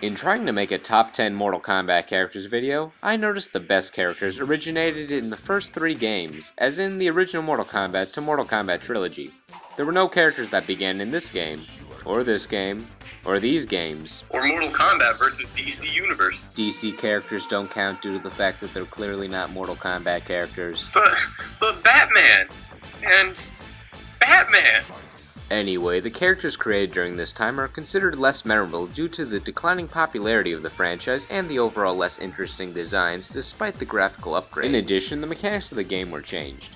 In trying to make a top 10 Mortal Kombat characters video, I noticed the best characters originated in the first 3 games, as in the original Mortal Kombat to Mortal Kombat trilogy. There were no characters that began in this game, or these games. Or Mortal Kombat versus DC Universe. DC characters don't count due to the fact that they're clearly not Mortal Kombat characters. But Batman! And Batman! Anyway, the characters created during this time are considered less memorable due to the declining popularity of the franchise and the overall less interesting designs despite the graphical upgrade. In addition, the mechanics of the game were changed.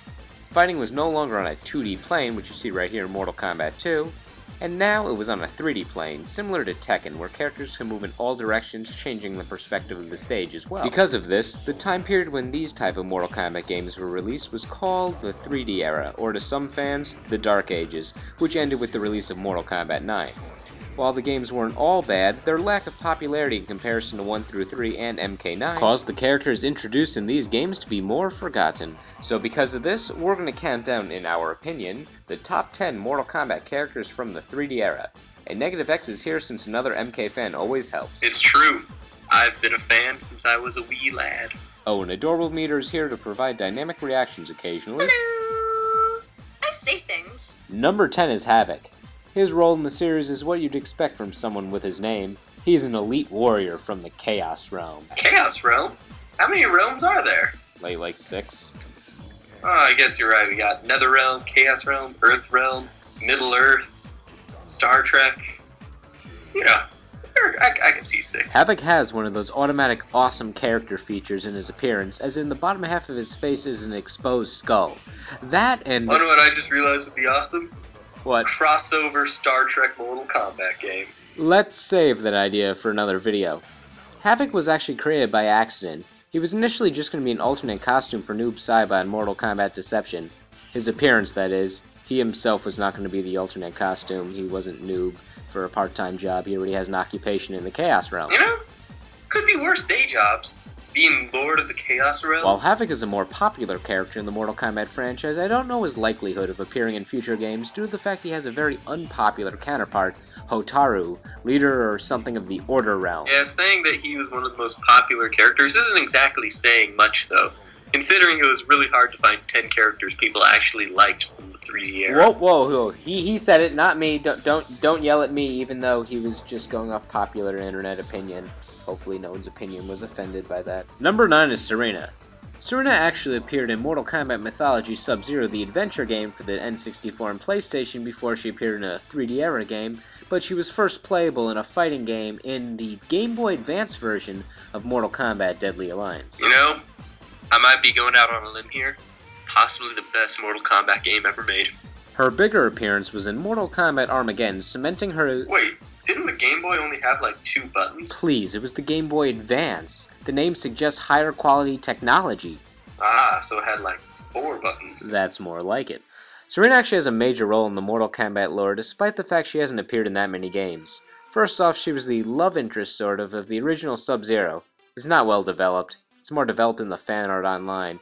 Fighting was no longer on a 2D plane, which you see right here in Mortal Kombat 2, and now it was on a 3D plane, similar to Tekken, where characters can move in all directions, changing the perspective of the stage as well. Because of this, the time period when these type of Mortal Kombat games were released was called the 3D era, or to some fans, the Dark Ages, which ended with the release of Mortal Kombat 9. While the games weren't all bad, their lack of popularity in comparison to 1 through 3 and MK9 caused the characters introduced in these games to be more forgotten. So because of this, we're going to count down, in our opinion, the top 10 Mortal Kombat characters from the 3D era. And NegetiveX is here since another MK fan always helps. It's true. I've been a fan since I was a wee lad. Oh, and Adorable Meter is here to provide dynamic reactions occasionally. Hello! I say things. Number 10 is Havik. His role in the series is what you'd expect from someone with his name. He is an elite warrior from the Chaos Realm. Chaos Realm? How many realms are there? Like 6. Oh, I guess you're right. We got Nether Realm, Chaos Realm, Earth Realm, Middle Earth, Star Trek. You know, I can see 6. Havik has one of those automatic awesome character features in his appearance, as in the bottom half of his face is an exposed skull. That and... Wonder what I just realized would be awesome? What? Crossover Star Trek Mortal Kombat game. Let's save that idea for another video. Havik was actually created by accident. He was initially just going to be an alternate costume for Noob Saibot in Mortal Kombat Deception. His appearance, that is. He himself was not going to be the alternate costume. He wasn't Noob for a part-time job. He already has an occupation in the Chaos Realm. You know, could be worse day jobs. Being Lord of the Chaos Realm. While Havik is a more popular character in the Mortal Kombat franchise, I don't know his likelihood of appearing in future games due to the fact he has a very unpopular counterpart, Hotaru, leader or something of the Order Realm. Yeah, saying that he was one of the most popular characters isn't exactly saying much, though, considering it was really hard to find 10 characters people actually liked from the 3D era. Whoa. He said it, not me. Don't yell at me, even though he was just going off popular internet opinion. Hopefully no one's opinion was offended by that. Number 9 is Sareena. Sareena actually appeared in Mortal Kombat Mythology Sub-Zero, the adventure game for the N64 and PlayStation before she appeared in a 3D era game, but she was first playable in a fighting game in the Game Boy Advance version of Mortal Kombat Deadly Alliance. You know, I might be going out on a limb here. Possibly the best Mortal Kombat game ever made. Her bigger appearance was in Mortal Kombat Armageddon, cementing her... Wait. Didn't the Game Boy only have like 2 buttons? Please, it was the Game Boy Advance. The name suggests higher quality technology. Ah, so it had like 4 buttons. That's more like it. Sareena actually has a major role in the Mortal Kombat lore, despite the fact she hasn't appeared in that many games. First off, she was the love interest, sort of the original Sub-Zero. It's not well developed. It's more developed in the fan art online.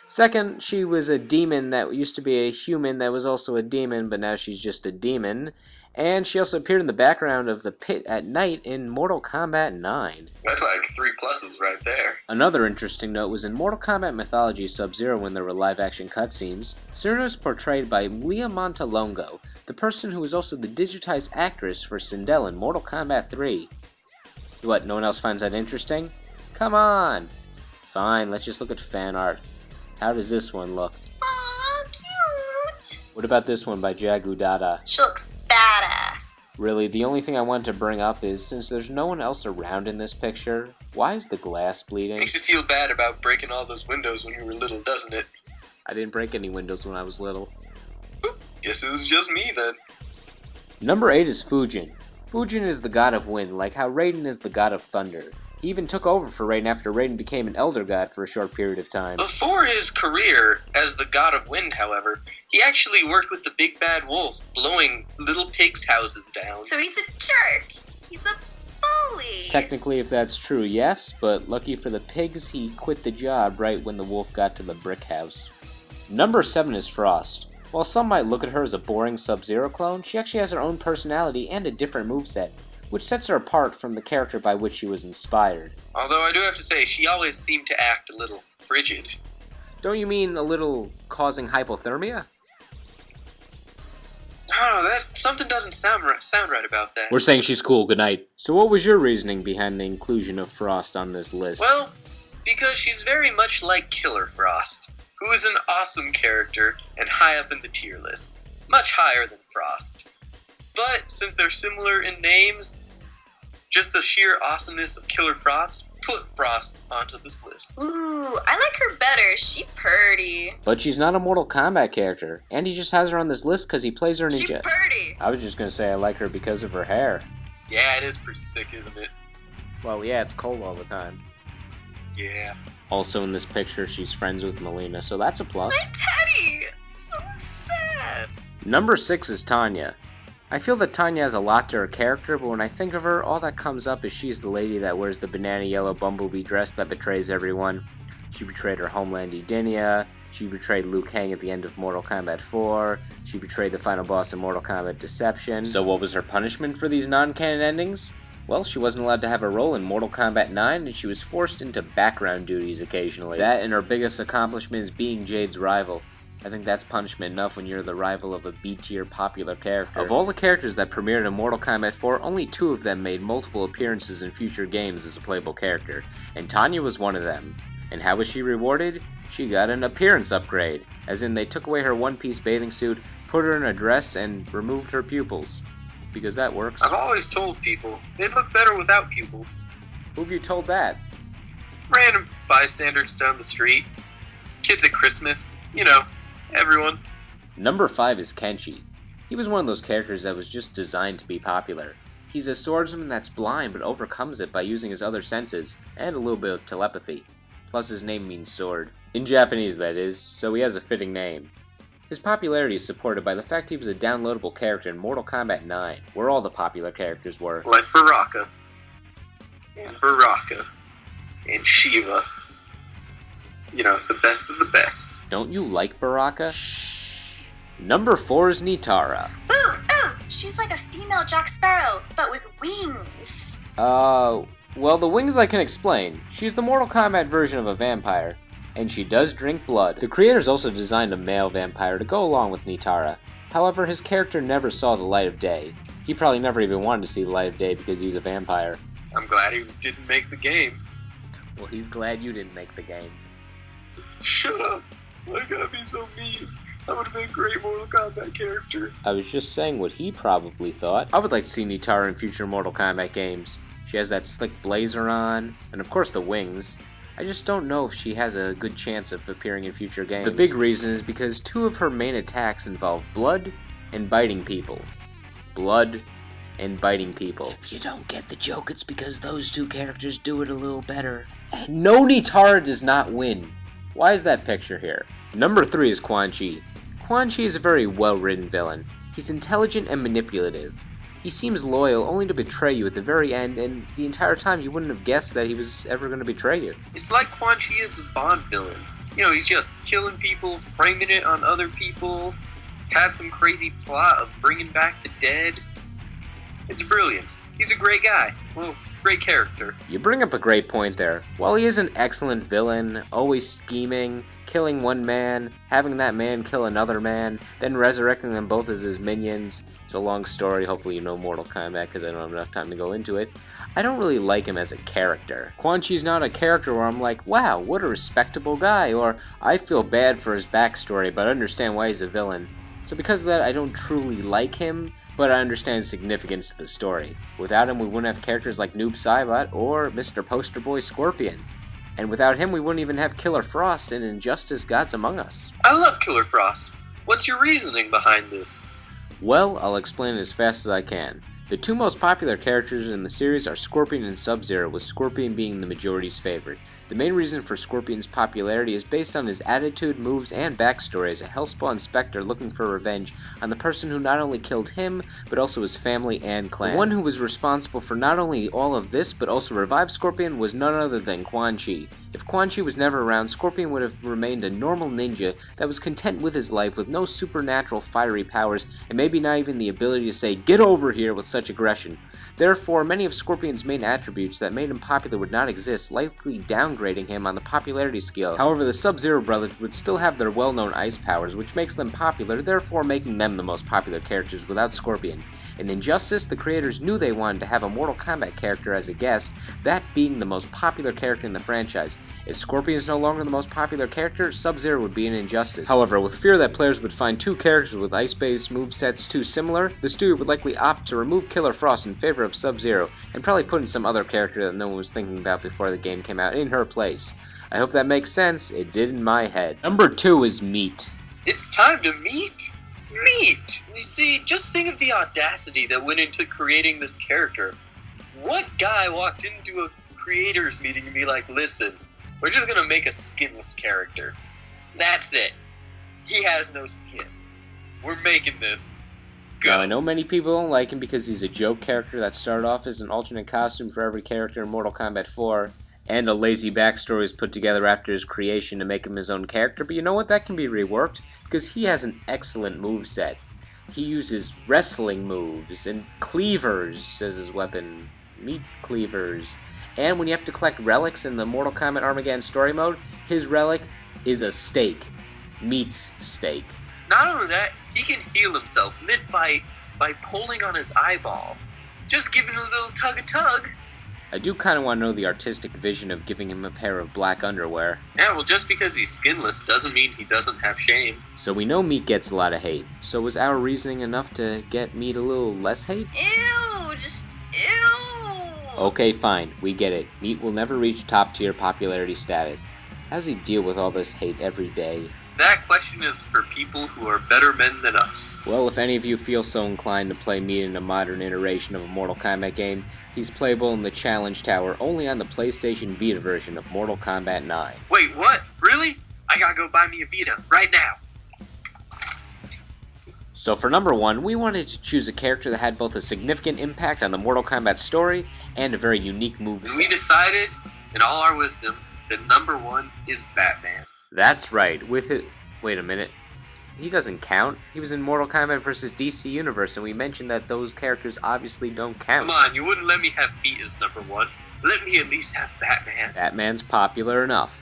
Second, she was a demon that used to be a human that was also a demon, but now she's just a demon. And she also appeared in the background of the pit at night in Mortal Kombat 9. That's like 3 pluses right there. Another interesting note was in Mortal Kombat Mythology Sub-Zero when there were live-action cutscenes. Sareena was portrayed by Leah Montalongo, the person who was also the digitized actress for Sindel in Mortal Kombat 3. What, no one else finds that interesting? Come on! Fine, let's just look at fan art. How does this one look? Aw, cute! What about this one by Jagu Dada? She looks badass. Really, the only thing I wanted to bring up is, since there's no one else around in this picture, why is the glass bleeding? Makes you feel bad about breaking all those windows when you were little, doesn't it? I didn't break any windows when I was little. Oop, guess it was just me then. Number 8 is Fujin. Fujin is the god of wind, like how Raiden is the god of thunder. He even took over for Raiden after Raiden became an Elder God for a short period of time. Before his career as the God of Wind, however, he actually worked with the Big Bad Wolf, blowing little pigs' houses down. So he's a jerk. He's a bully. Technically, if that's true, yes, but lucky for the pigs, he quit the job right when the wolf got to the brick house. Number 7 is Frost. While some might look at her as a boring Sub-Zero clone, she actually has her own personality and a different moveset. which sets her apart from the character by which she was inspired. Although I do have to say, she always seemed to act a little frigid. Don't you mean a little causing hypothermia? Oh, something doesn't sound right about that. We're saying she's cool, good night. So what was your reasoning behind the inclusion of Frost on this list? Well, because she's very much like Killer Frost, who is an awesome character and high up in the tier list. Much higher than Frost. But since they're similar in names, just the sheer awesomeness of Killer Frost put Frost onto this list. Ooh, I like her better. She purty. But she's not a Mortal Kombat character, and he just has her on this list because he plays her ninja. She purty. I was just gonna say I like her because of her hair. Yeah, it is pretty sick, isn't it? Well, yeah, it's cold all the time. Yeah. Also in this picture, she's friends with Melina, so that's a plus. My teddy. So sad. Number 6 is Tanya. I feel that Tanya has a lot to her character, but when I think of her, all that comes up is she's the lady that wears the banana yellow bumblebee dress that betrays everyone. She betrayed her homeland Edenia. She betrayed Liu Kang at the end of Mortal Kombat 4. She betrayed the final boss in Mortal Kombat Deception. So what was her punishment for these non-canon endings? Well, she wasn't allowed to have a role in Mortal Kombat 9, and she was forced into background duties occasionally. That and her biggest accomplishment is being Jade's rival. I think that's punishment enough when you're the rival of a B-tier popular character. Of all the characters that premiered in Mortal Kombat 4, only 2 of them made multiple appearances in future games as a playable character, and Tanya was one of them. And how was she rewarded? She got an appearance upgrade, as in they took away her one-piece bathing suit, put her in a dress, and removed her pupils. Because that works. I've always told people, they'd look better without pupils. Who have you told that? Random bystanders down the street. Kids at Christmas. You know, everyone. Number 5 is Kenshi. He was one of those characters that was just designed to be popular. He's a swordsman that's blind but overcomes it by using his other senses, and a little bit of telepathy. Plus his name means sword. In Japanese, that is, so he has a fitting name. His popularity is supported by the fact he was a downloadable character in Mortal Kombat 9, where all the popular characters were. Like Baraka. And Shiva. You know, the best of the best. Don't you like Baraka? Number 4 is Nitara. Ooh, ooh, she's like a female Jack Sparrow, but with wings. Well, the wings I can explain. She's the Mortal Kombat version of a vampire, and she does drink blood. The creators also designed a male vampire to go along with Nitara. However, his character never saw the light of day. He probably never even wanted to see the light of day because he's a vampire. I'm glad he didn't make the game. Well, he's glad you didn't make the game. Shut up. Why gotta be so mean? I would have been a great Mortal Kombat character. I was just saying what he probably thought. I would like to see Nitara in future Mortal Kombat games. She has that slick blazer on, and of course the wings. I just don't know if she has a good chance of appearing in future games. The big reason is because 2 of her main attacks involve blood and biting people. Blood and biting people. If you don't get the joke, it's because those 2 characters do it a little better. And no, Nitara does not win. Why is that picture here? Number 3 is Quan Chi. Quan Chi is a very well-written villain. He's intelligent and manipulative. He seems loyal only to betray you at the very end, and the entire time you wouldn't have guessed that he was ever going to betray you. It's like Quan Chi is a Bond villain. You know, he's just killing people, framing it on other people, has some crazy plot of bringing back the dead. It's brilliant. He's a great guy. Well, great character. You bring up a great point there. While he is an excellent villain, always scheming, killing one man, having that man kill another man, then resurrecting them both as his minions. It's a long story, hopefully you know Mortal Kombat because I don't have enough time to go into it. I don't really like him as a character. Quan Chi's not a character where I'm like, wow, what a respectable guy, or I feel bad for his backstory, but I understand why he's a villain. So because of that, I don't truly like him, but I understand his significance to the story. Without him, we wouldn't have characters like Noob Saibot or Mr. Poster Boy Scorpion. And without him, we wouldn't even have Killer Frost and Injustice Gods Among Us. I love Killer Frost. What's your reasoning behind this? Well, I'll explain it as fast as I can. The 2 most popular characters in the series are Scorpion and Sub-Zero, with Scorpion being the majority's favorite. The main reason for Scorpion's popularity is based on his attitude, moves, and backstory as a Hellspawn Spectre looking for revenge on the person who not only killed him, but also his family and clan. The one who was responsible for not only all of this, but also revived Scorpion was none other than Quan Chi. If Quan Chi was never around, Scorpion would have remained a normal ninja that was content with his life with no supernatural fiery powers, and maybe not even the ability to say, "Get over here," with such aggression. Therefore, many of Scorpion's main attributes that made him popular would not exist, likely downgrading him on the popularity scale. However, the Sub-Zero brothers would still have their well-known ice powers, which makes them popular, therefore making them the most popular characters without Scorpion. In Injustice, the creators knew they wanted to have a Mortal Kombat character as a guest, that being the most popular character in the franchise. If Scorpion is no longer the most popular character, Sub-Zero would be an Injustice. However, with fear that players would find two characters with ice-based movesets too similar, the studio would likely opt to remove Killer Frost in favor of Sub-Zero, and probably put in some other character that no one was thinking about before the game came out in her place. I hope that makes sense. It did in my head. Number 2 is Meat. It's time to meet? Meat! You see, just think of the audacity that went into creating this character. What guy walked into a creators meeting and be like, listen, we're just gonna make a skinless character. That's it. He has no skin. We're making this. Go. Now, I know many people don't like him because he's a joke character that started off as an alternate costume for every character in Mortal Kombat 4, and a lazy backstory is put together after his creation to make him his own character, but you know what? That can be reworked, because he has an excellent moveset. He uses wrestling moves and cleavers as his weapon. Meat cleavers. And when you have to collect relics in the Mortal Kombat Armageddon story mode, his relic is a steak. Meat's steak. Not only that, he can heal himself mid-fight by pulling on his eyeball. Just giving a little tug-a-tug. I do kind of want to know the artistic vision of giving him a pair of black underwear. Yeah, well, just because he's skinless doesn't mean he doesn't have shame. So we know Meat gets a lot of hate. So was our reasoning enough to get Meat a little less hate? Ew, just ew. Okay, fine, we get it. Meat will never reach top tier popularity status. How does he deal with all this hate every day? That question is for people who are better men than us. Well, if any of you feel so inclined to play Meat in a modern iteration of a Mortal Kombat game, he's playable in the Challenge Tower only on the PlayStation Vita version of Mortal Kombat 9. Wait, what? Really? I gotta go buy me a Vita right now. So for number 1, we wanted to choose a character that had both a significant impact on the Mortal Kombat story and a very unique moveset. And we decided, in all our wisdom, that number 1 is Batman. That's right, with it... Wait a minute. He doesn't count. He was in Mortal Kombat vs. DC Universe, and we mentioned that those characters obviously don't count. Come on, you wouldn't let me have Beat as number 1. Let me at least have Batman. Batman's popular enough.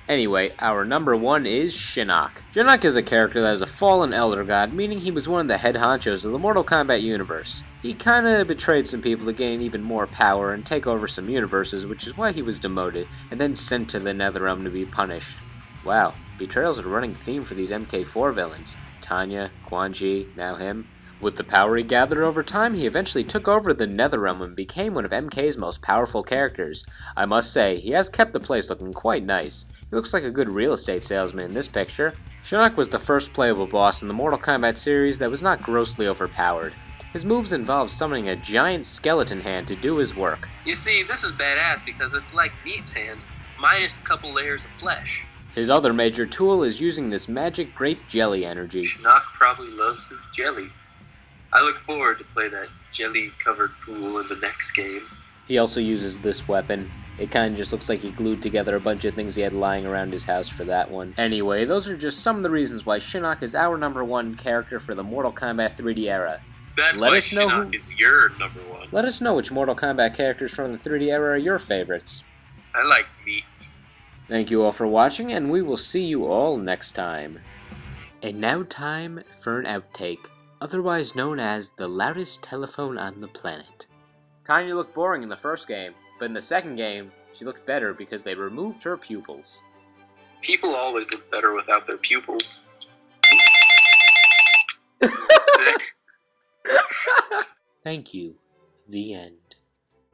Anyway, our number 1 is Shinnok. Shinnok is a character that is a fallen elder god, meaning he was one of the head honchos of the Mortal Kombat universe. He kinda betrayed some people to gain even more power and take over some universes, which is why he was demoted, and then sent to the Netherrealm to be punished. Wow, betrayal's a running theme for these MK4 villains. Tanya, Quan Chi, now him. With the power he gathered over time, he eventually took over the Netherrealm and became one of MK's most powerful characters. I must say, he has kept the place looking quite nice. He looks like a good real estate salesman in this picture. Shinnok was the first playable boss in the Mortal Kombat series that was not grossly overpowered. His moves involve summoning a giant skeleton hand to do his work. You see, this is badass because it's like Beat's hand, minus a couple layers of flesh. His other major tool is using this magic grape jelly energy. Shinnok probably loves his jelly. I look forward to play that jelly-covered fool in the next game. He also uses this weapon. It kinda just looks like he glued together a bunch of things he had lying around his house for that one. Anyway, those are just some of the reasons why Shinnok is our number 1 character for the Mortal Kombat 3D era. That's why Shinnok is your number 1. Let us know which Mortal Kombat characters from the 3D era are your favorites. I like Meat. Thank you all for watching, and we will see you all next time. And now time for an outtake, otherwise known as the loudest telephone on the planet. Tanya looked boring in the first game, but in the second game, she looked better because they removed her pupils. People always look better without their pupils. Thank you. The end.